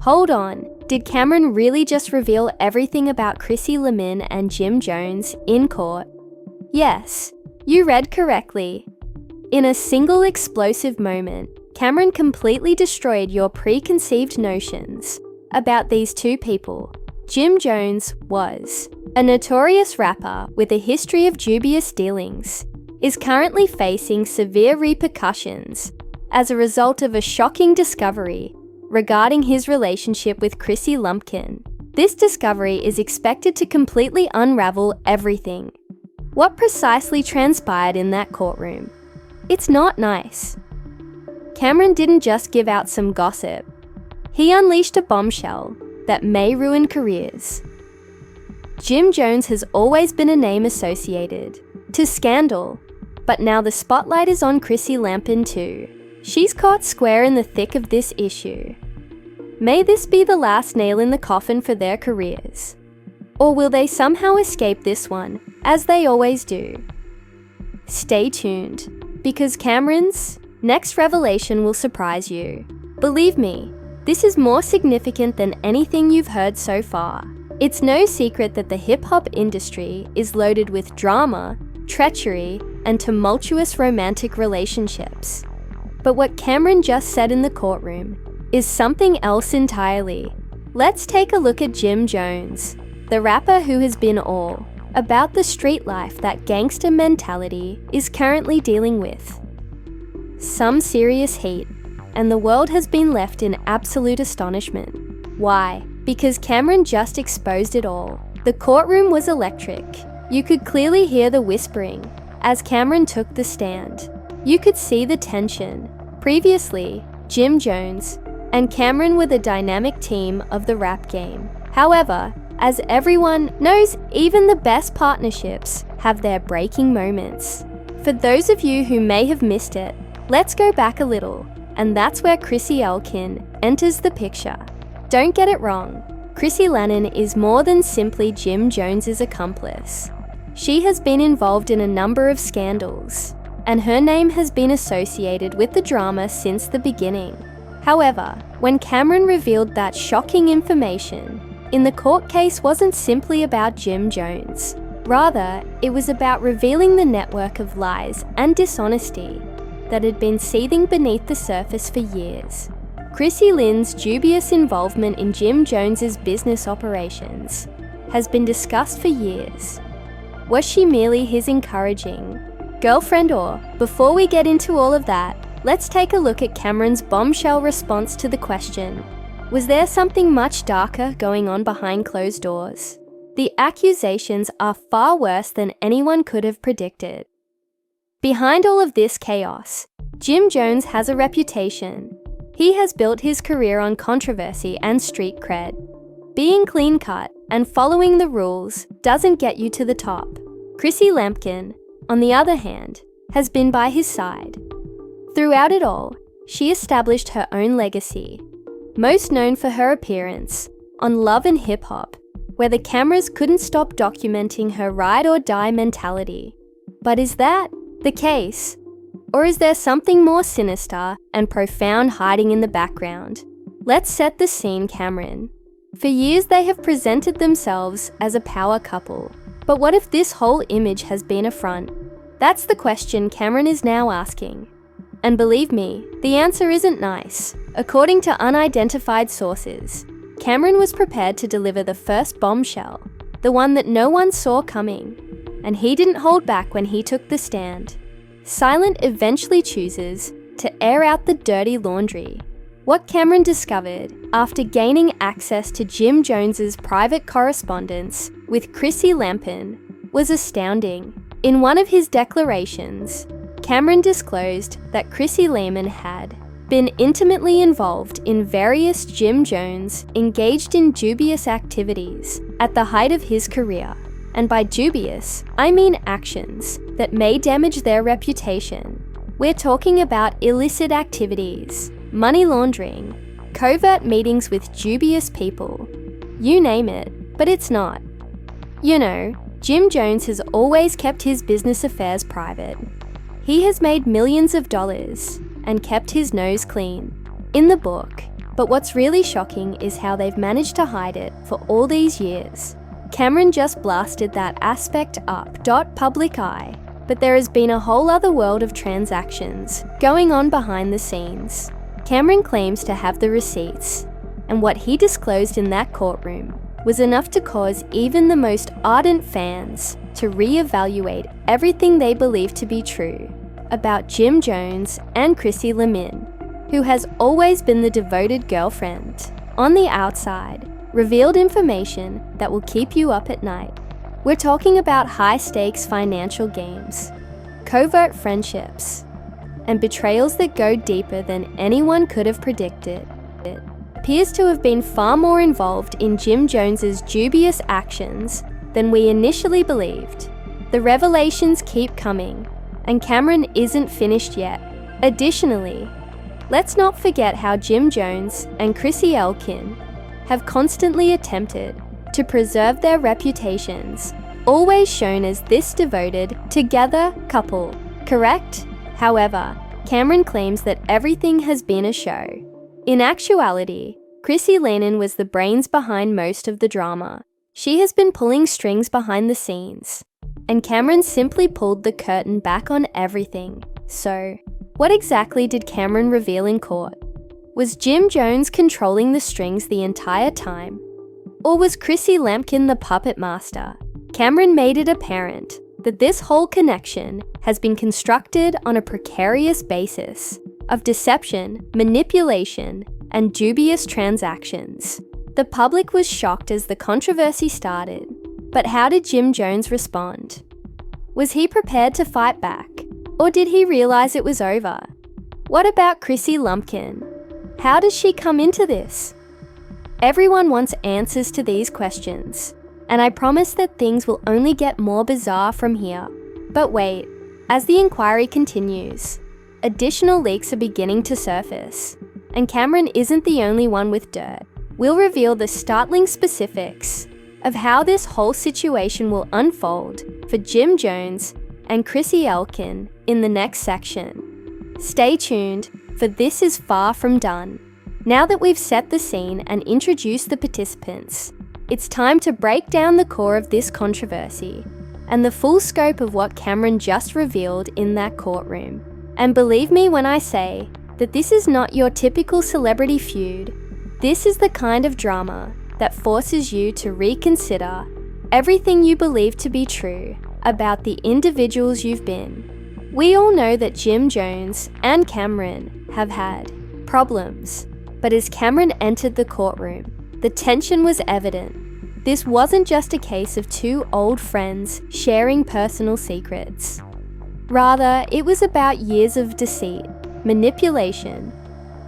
Hold on, did Camron really just reveal everything about Chrissy Lemon and Jim Jones in court? Yes, you read correctly. In a single explosive moment, Camron completely destroyed your preconceived notions about these two people. Jim Jones was a notorious rapper with a history of dubious dealings, is currently facing severe repercussions as a result of a shocking discovery regarding his relationship with Chrissy Lumpkin. This discovery is expected to completely unravel everything. What precisely transpired in that courtroom? It's not nice. Camron didn't just give out some gossip. He unleashed a bombshell that may ruin careers. Jim Jones has always been a name associated to scandal, but now the spotlight is on Chrissy Lampin too. She's caught square in the thick of this issue. May this be the last nail in the coffin for their careers? Or will they somehow escape this one, as they always do? Stay tuned, because Camron's next revelation will surprise you. Believe me, this is more significant than anything you've heard so far. It's no secret that the hip-hop industry is loaded with drama, treachery, and tumultuous romantic relationships. But what Camron just said in the courtroom is something else entirely. Let's take a look at Jim Jones, the rapper who has been all about the street life that gangster mentality is currently dealing with. Some serious heat, and the world has been left in absolute astonishment. Why? Because Camron just exposed it all. The courtroom was electric. You could clearly hear the whispering as Camron took the stand. You could see the tension. Previously, Jim Jones and Camron were the dynamic team of the rap game. However, as everyone knows, even the best partnerships have their breaking moments. For those of you who may have missed it, let's go back a little, and that's where Chrissy Elkin enters the picture. Don't get it wrong, Chrissy Lannon is more than simply Jim Jones's accomplice. She has been involved in a number of scandals, and her name has been associated with the drama since the beginning. However, when Camron revealed that shocking information, in the court case wasn't simply about Jim Jones. Rather, it was about revealing the network of lies and dishonesty that had been seething beneath the surface for years. Chrissy Lynn's dubious involvement in Jim Jones's business operations has been discussed for years. Was she merely his encouraging girlfriend, or, before we get into all of that, let's take a look at Camron's bombshell response to the question, was there something much darker going on behind closed doors? The accusations are far worse than anyone could have predicted. Behind all of this chaos, Jim Jones has a reputation. He has built his career on controversy and street cred. Being clean-cut and following the rules doesn't get you to the top. Chrissy Lampkin, on the other hand, has been by his side. Throughout it all, she established her own legacy, most known for her appearance on Love and Hip-Hop, where the cameras couldn't stop documenting her ride-or-die mentality. But is that the case? Or is there something more sinister and profound hiding in the background? Let's set the scene, Camron. For years they have presented themselves as a power couple. But what if this whole image has been a front? That's the question Camron is now asking. And believe me, the answer isn't nice. According to unidentified sources, Camron was prepared to deliver the first bombshell, the one that no one saw coming. And he didn't hold back when he took the stand. Silent eventually chooses to air out the dirty laundry. What Camron discovered after gaining access to Jim Jones's private correspondence with Chrissy Lampin was astounding. In one of his declarations, Camron disclosed that Chrissy Lampin had been intimately involved in various Jim Jones engaged in dubious activities at the height of his career. And by dubious, I mean actions that may damage their reputation. We're talking about illicit activities, money laundering, covert meetings with dubious people. You name it, but it's not. You know, Jim Jones has always kept his business affairs private. He has made millions of dollars and kept his nose clean. In the book, But what's really shocking is how they've managed to hide it for all these years. Camron just blasted that aspect up. Public eye. But there has been a whole other world of transactions going on behind the scenes. Camron claims to have the receipts, and what he disclosed in that courtroom was enough to cause even the most ardent fans to reevaluate everything they believe to be true about Jim Jones and Chrissy Lemon, who has always been the devoted girlfriend. On the outside, revealed information that will keep you up at night. We're talking about high-stakes financial games, covert friendships, and betrayals that go deeper than anyone could have predicted. It appears to have been far more involved in Jim Jones's dubious actions than we initially believed. The revelations keep coming, and Camron isn't finished yet. Additionally, let's not forget how Jim Jones and Chrissy Elkin have constantly attempted to preserve their reputations, always shown as this devoted, together couple, correct? However, Camron claims that everything has been a show. In actuality, Chrissy Lemon was the brains behind most of the drama. She has been pulling strings behind the scenes, and Camron simply pulled the curtain back on everything. So, what exactly did Camron reveal in court? Was Jim Jones controlling the strings the entire time? Or was Chrissy Lemon the puppet master? Camron made it apparent that this whole connection has been constructed on a precarious basis of deception, manipulation, and dubious transactions. The public was shocked as the controversy started, but how did Jim Jones respond? Was he prepared to fight back, or did he realize it was over? What about Chrissy Lemon? How does she come into this? Everyone wants answers to these questions, and I promise that things will only get more bizarre from here. But wait, as the inquiry continues, additional leaks are beginning to surface, and Camron isn't the only one with dirt. We'll reveal the startling specifics of how this whole situation will unfold for Jim Jones and Chrissy Elkin in the next section. Stay tuned, for this is far from done. Now that we've set the scene and introduced the participants, it's time to break down the core of this controversy and the full scope of what Camron just revealed in that courtroom. And believe me when I say that this is not your typical celebrity feud. This is the kind of drama that forces you to reconsider everything you believe to be true about the individuals you've been. We all know that Jim Jones and Camron have had problems, but as Camron entered the courtroom, the tension was evident. This wasn't just a case of two old friends sharing personal secrets. Rather, it was about years of deceit, manipulation,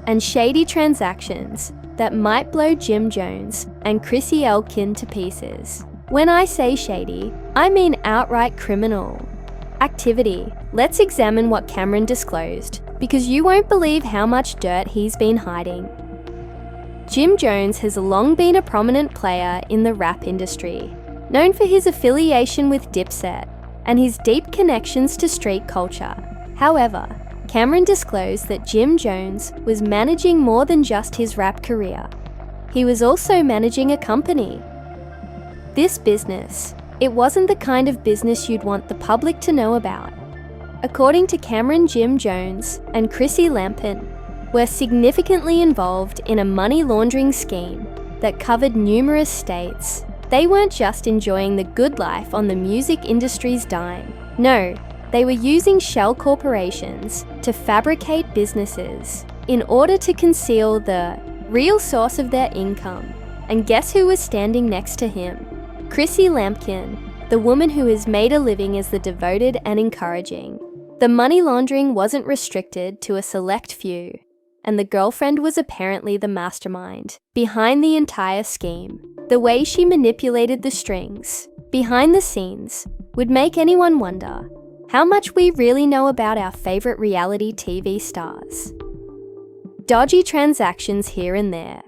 and shady transactions that might blow Jim Jones and Chrissy Elkin to pieces. When I say shady, I mean outright criminal activity. Let's examine what Camron disclosed, because you won't believe how much dirt he's been hiding. Jim Jones has long been a prominent player in the rap industry, known for his affiliation with Dipset and his deep connections to street culture. However, Camron disclosed that Jim Jones was managing more than just his rap career. He was also managing a company. This business, it wasn't the kind of business you'd want the public to know about. According to Camron, Jim Jones and Chrissy Lemon were significantly involved in a money laundering scheme that covered numerous states. They weren't just enjoying the good life on the music industry's dime. No, they were using shell corporations to fabricate businesses in order to conceal the real source of their income. And guess who was standing next to him? Chrissy Lemon, the woman who has made a living as the devoted and encouraging. The money laundering wasn't restricted to a select few, and the girlfriend was apparently the mastermind behind the entire scheme. The way she manipulated the strings behind the scenes would make anyone wonder how much we really know about our favorite reality TV stars. Dodgy transactions here and there.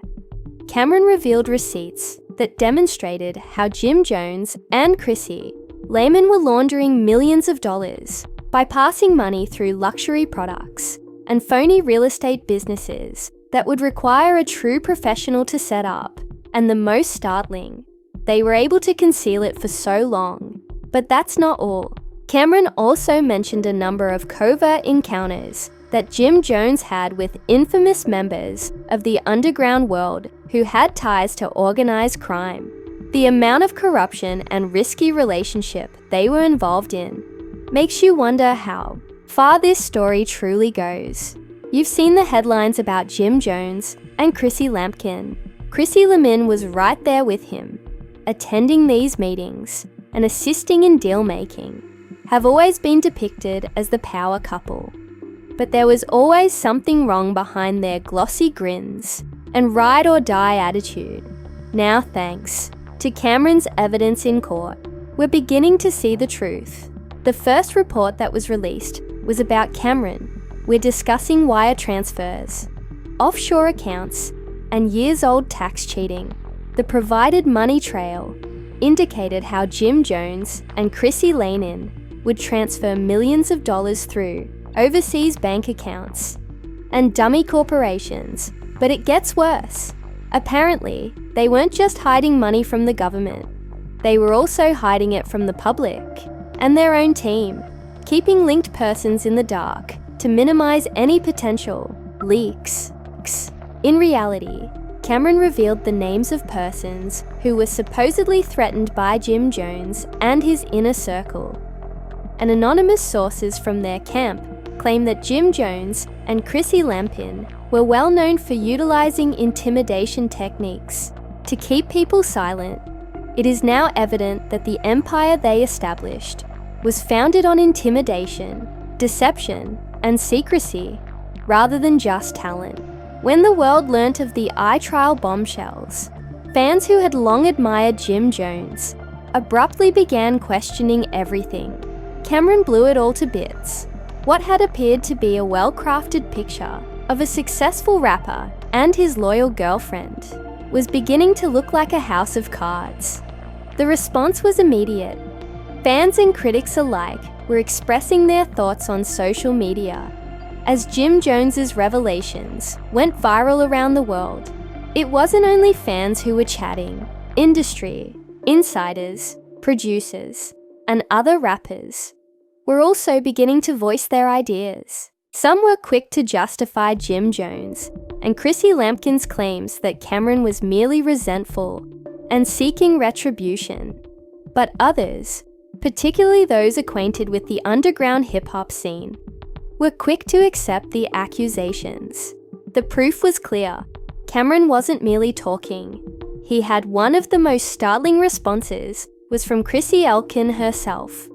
Camron revealed receipts that demonstrated how Jim Jones and Chrissy Lemon were laundering millions of dollars by passing money through luxury products and phony real estate businesses that would require a true professional to set up. And the most startling, they were able to conceal it for so long. But that's not all. Camron also mentioned a number of covert encounters that Jim Jones had with infamous members of the underground world who had ties to organized crime. The amount of corruption and risky relationship they were involved in makes you wonder how far this story truly goes. You've seen the headlines about Jim Jones and Chrissy Lampkin. Chrissy Lamin was right there with him, attending these meetings and assisting in deal-making, have always been depicted as the power couple. But there was always something wrong behind their glossy grins and ride-or-die attitude. Now, thanks to Camron's evidence in court, we're beginning to see the truth. The first report that was released was about Camron. We're discussing wire transfers, offshore accounts, and years-old tax cheating. The provided money trail indicated how Jim Jones and Chrissy Lamin would transfer millions of dollars through overseas bank accounts and dummy corporations. But it gets worse. Apparently, they weren't just hiding money from the government. They were also hiding it from the public and their own team, keeping linked persons in the dark to minimize any potential leaks. In reality, Camron revealed the names of persons who were supposedly threatened by Jim Jones and his inner circle. And anonymous sources from their camp claim that Jim Jones and Chrissy Lampkin were well known for utilizing intimidation techniques to keep people silent. It is now evident that the empire they established was founded on intimidation, deception, and secrecy, rather than just talent. When the world learnt of the trial bombshells, fans who had long admired Jim Jones abruptly began questioning everything. Camron blew it all to bits. What had appeared to be a well-crafted picture of a successful rapper and his loyal girlfriend was beginning to look like a house of cards. The response was immediate. Fans and critics alike were expressing their thoughts on social media. As Jim Jones's revelations went viral around the world, it wasn't only fans who were chatting. Industry, insiders, producers, and other rappers were also beginning to voice their ideas. Some were quick to justify Jim Jones and Chrissy Lampkin's claims that Camron was merely resentful and seeking retribution. But others, particularly those acquainted with the underground hip-hop scene, were quick to accept the accusations. The proof was clear. Camron wasn't merely talking. He had one of the most startling responses was from Chrissy Lampkin herself.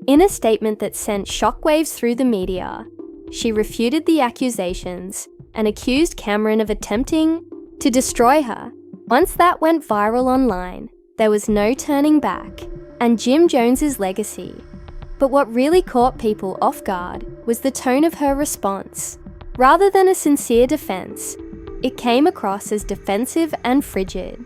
In a statement that sent shockwaves through the media, she refuted the accusations and accused Camron of attempting to destroy her. Once that went viral online, there was no turning back, and Jim Jones's legacy. But what really caught people off guard was the tone of her response. Rather than a sincere defense, it came across as defensive and frigid,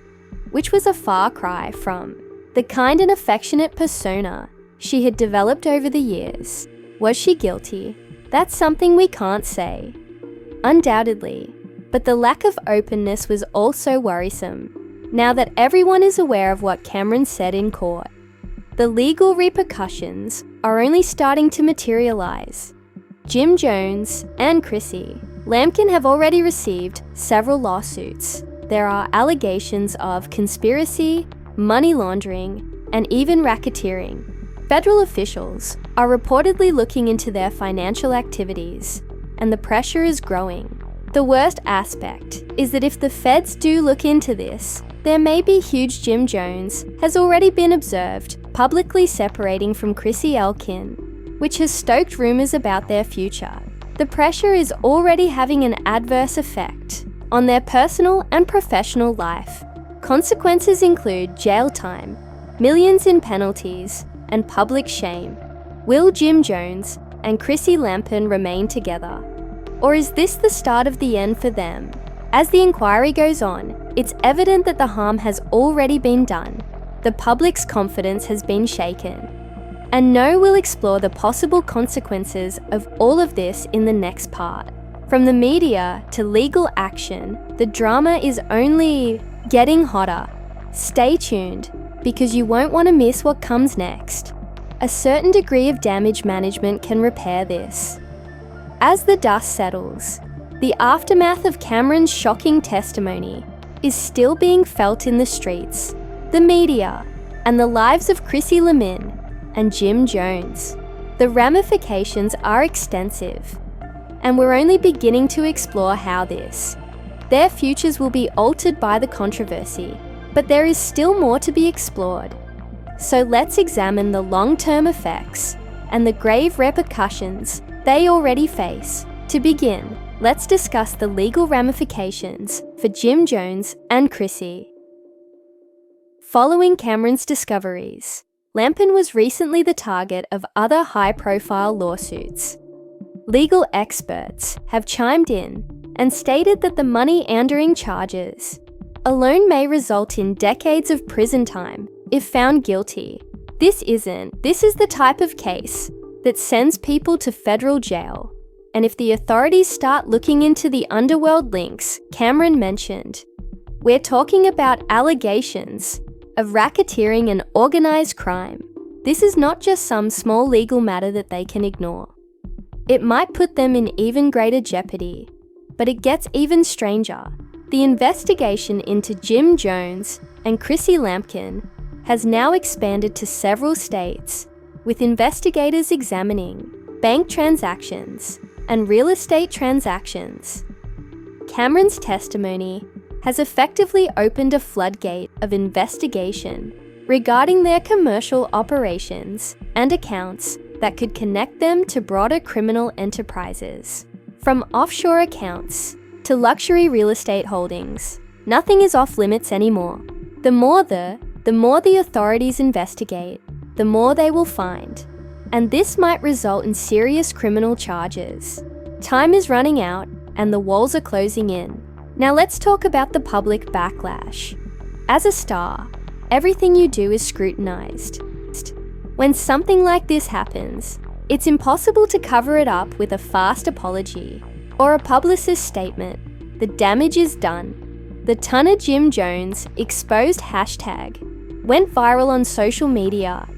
which was a far cry from the kind and affectionate persona she had developed over the years. Was she guilty? That's something we can't say. Undoubtedly, but the lack of openness was also worrisome. Now that everyone is aware of what Camron said in court, the legal repercussions are only starting to materialize. Jim Jones and Chrissy Lampkin have already received several lawsuits. There are allegations of conspiracy, money laundering, and even racketeering. Federal officials are reportedly looking into their financial activities, and the pressure is growing. The worst aspect is that if the feds do look into this, there may be huge. Jim Jones has already been observed publicly separating from Chrissy Lampkin, which has stoked rumors about their future. The pressure is already having an adverse effect on their personal and professional life. Consequences include jail time, millions in penalties, and public shame. Will Jim Jones and Chrissy Lampkin remain together? Or is this the start of the end for them? As the inquiry goes on, it's evident that the harm has already been done. The public's confidence has been shaken. And No will explore the possible consequences of all of this in the next part. From the media to legal action, the drama is only getting hotter. Stay tuned, because you won't want to miss what comes next. A certain degree of damage management can repair this. As the dust settles, the aftermath of Camron's shocking testimony is still being felt in the streets, the media, and the lives of Chrissy Lemon and Jim Jones. The ramifications are extensive, and we're only beginning to explore how their futures will be altered by the controversy, but there is still more to be explored. So let's examine the long-term effects and the grave repercussions they already face. To begin, let's discuss the legal ramifications for Jim Jones and Chrissy. Following Camron's discoveries, Lemon was recently the target of other high-profile lawsuits. Legal experts have chimed in and stated that the money-laundering charges alone may result in decades of prison time if found guilty. This is the type of case that sends people to federal jail. And if the authorities start looking into the underworld links Camron mentioned, we're talking about allegations of racketeering and organized crime. This is not just some small legal matter that they can ignore. It might put them in even greater jeopardy, but it gets even stranger. The investigation into Jim Jones and Chrissy Lemon has now expanded to several states, with investigators examining bank transactions and real estate transactions. Camron's testimony has effectively opened a floodgate of investigation regarding their commercial operations and accounts that could connect them to broader criminal enterprises. From offshore accounts to luxury real estate holdings, nothing is off limits anymore. The more the authorities investigate, the more they will find, and this might result in serious criminal charges. Time is running out and the walls are closing in. Now let's talk about the public backlash. As a star, everything you do is scrutinized. When something like this happens, it's impossible to cover it up with a fast apology or a publicist's statement. The damage is done. The Tunner Jim Jones exposed hashtag went viral on social media,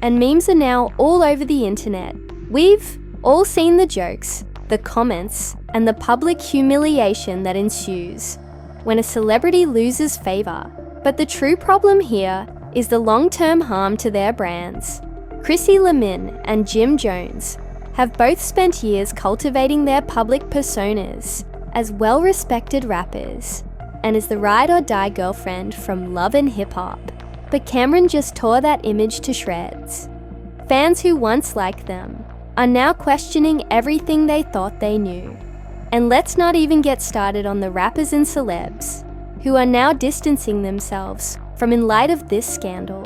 and memes are now all over the internet. We've all seen the jokes, the comments, and the public humiliation that ensues when a celebrity loses favor. But the true problem here is the long-term harm to their brands. Chrissy Lemon and Jim Jones have both spent years cultivating their public personas as well-respected rappers and as the ride-or-die girlfriend from Love and Hip-Hop. But Camron just tore that image to shreds. Fans who once liked them are now questioning everything they thought they knew. And let's not even get started on the rappers and celebs who are now distancing themselves from in light of this scandal.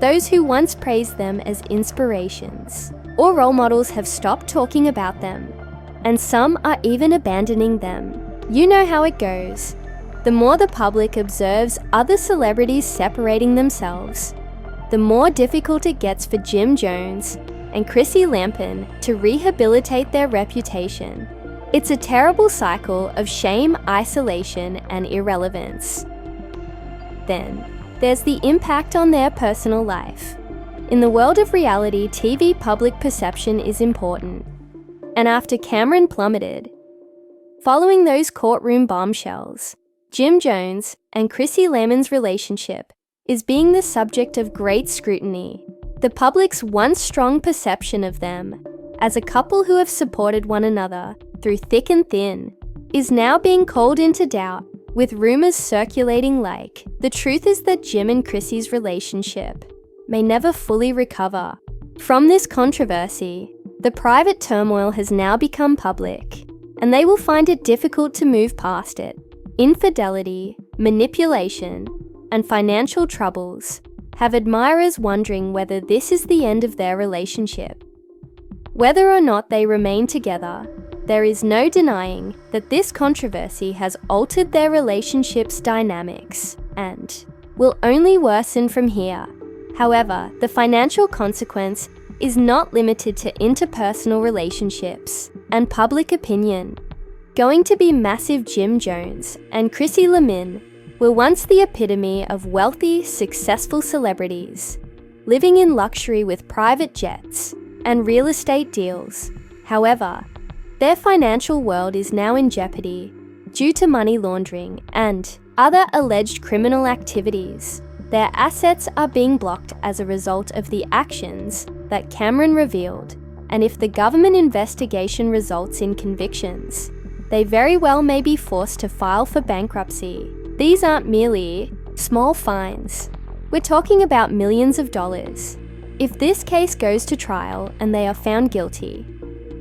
Those who once praised them as inspirations or role models have stopped talking about them, and some are even abandoning them. You know how it goes. The more the public observes other celebrities separating themselves, the more difficult it gets for Jim Jones and Chrissy Lemon to rehabilitate their reputation. It's a terrible cycle of shame, isolation, and irrelevance. Then, there's the impact on their personal life. In the world of reality TV, public perception is important. And after Camron plummeted, following those courtroom bombshells, Jim Jones and Chrissy Lemon's relationship is being the subject of great scrutiny. The public's once strong perception of them as a couple who have supported one another through thick and thin is now being called into doubt, with rumors circulating like the truth is that Jim and Chrissy's relationship may never fully recover. From this controversy, the private turmoil has now become public, and they will find it difficult to move past it. Infidelity, manipulation, and financial troubles have admirers wondering whether this is the end of their relationship. Whether or not they remain together, there is no denying that this controversy has altered their relationship's dynamics and will only worsen from here. However, the financial consequence is not limited to interpersonal relationships and public opinion. going to be massive. Jim Jones and Chrissy Lemon were once the epitome of wealthy, successful celebrities, living in luxury with private jets and real estate deals. However, their financial world is now in jeopardy due to money laundering and other alleged criminal activities. Their assets are being blocked as a result of the actions that Camron revealed, and if the government investigation results in convictions, they very well may be forced to file for bankruptcy. These aren't merely small fines. We're talking about millions of dollars. If this case goes to trial and they are found guilty,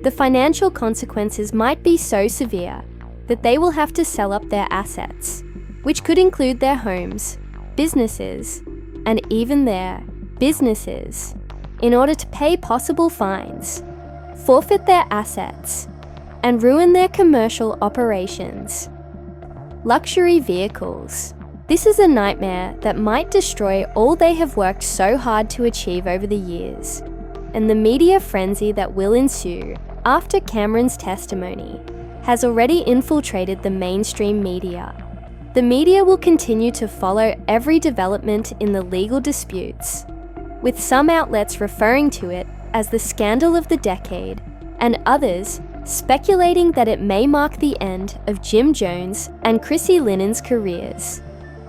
the financial consequences might be so severe that they will have to sell up their assets, which could include their homes, businesses, and even their businesses, in order to pay possible fines, forfeit their assets, and ruin their commercial operations. Luxury vehicles. This is a nightmare that might destroy all they have worked so hard to achieve over the years, and the media frenzy that will ensue after Camron's testimony has already infiltrated the mainstream media. The media will continue to follow every development in the legal disputes, with some outlets referring to it as the scandal of the decade, and others speculating that it may mark the end of Jim Jones and Chrissy Linen's careers.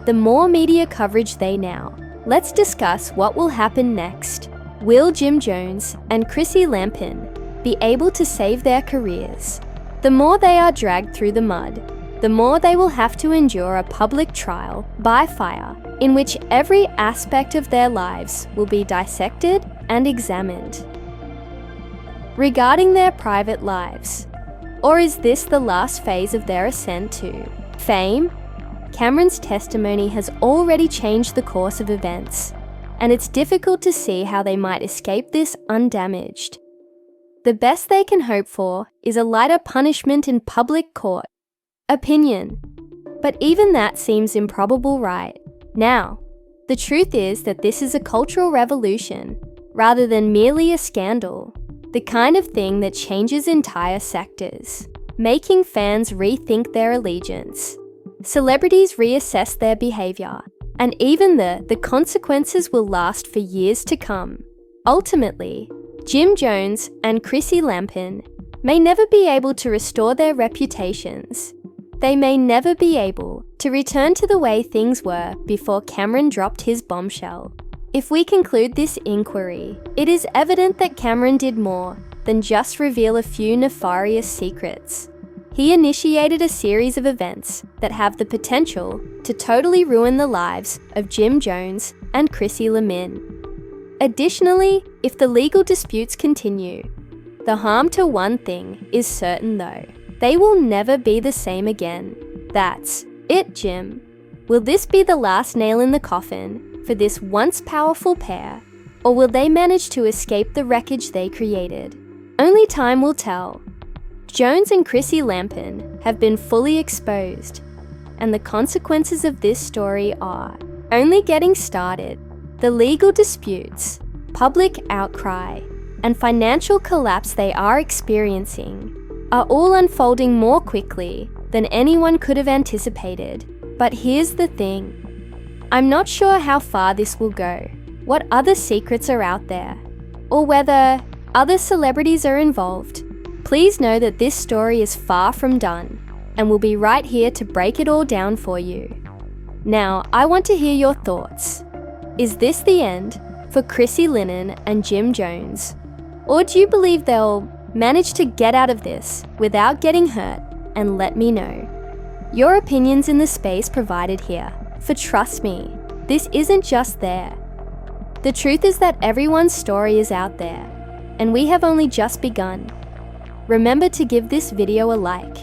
The more media coverage they now, let's discuss what will happen next. Will Jim Jones and Chrissy Lampen be able to save their careers? The more they are dragged through the mud, the more they will have to endure a public trial by fire, in which every aspect of their lives will be dissected and examined. Regarding their private lives, or is this the last phase of their ascent to fame? Camron's testimony has already changed the course of events, and it's difficult to see how they might escape this undamaged. The best they can hope for is a lighter punishment in public court. Opinion. But even that seems improbable right now. The truth is that this is a cultural revolution, rather than merely a scandal. The kind of thing that changes entire sectors, making fans rethink their allegiance. Celebrities reassess their behavior, and even the consequences will last for years to come. Ultimately, Jim Jones and Chrissy Lampen may never be able to restore their reputations. They may never be able to return to the way things were before Camron dropped his bombshell. If we conclude this inquiry, it is evident that Camron did more than just reveal a few nefarious secrets. He initiated a series of events that have the potential to totally ruin the lives of Jim Jones and Chrissy Lemon. Additionally, if the legal disputes continue, the harm to one thing is certain though. They will never be the same again. That's it, Jim. Will this be the last nail in the coffin for this once powerful pair, or will they manage to escape the wreckage they created? Only time will tell. Jones and Chrissy Lampen have been fully exposed, and the consequences of this story are only getting started. The legal disputes, public outcry, and financial collapse they are experiencing are all unfolding more quickly than anyone could have anticipated. But here's the thing. I'm not sure how far this will go, what other secrets are out there, or whether other celebrities are involved. Please know that this story is far from done, and we'll be right here to break it all down for you. Now, I want to hear your thoughts. Is this the end for Chrissy Linen and Jim Jones? Or do you believe they'll manage to get out of this without getting hurt? And let me know your opinions in the space provided here, for trust me, this isn't just there. The truth is that everyone's story is out there, and we have only just begun. Remember to give this video a like.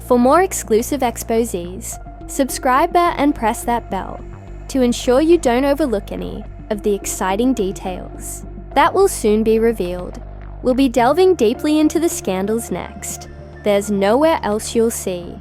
For more exclusive exposés, subscribe and press that bell to ensure you don't overlook any of the exciting details that will soon be revealed. We'll be delving deeply into the scandals next. There's nowhere else you'll see.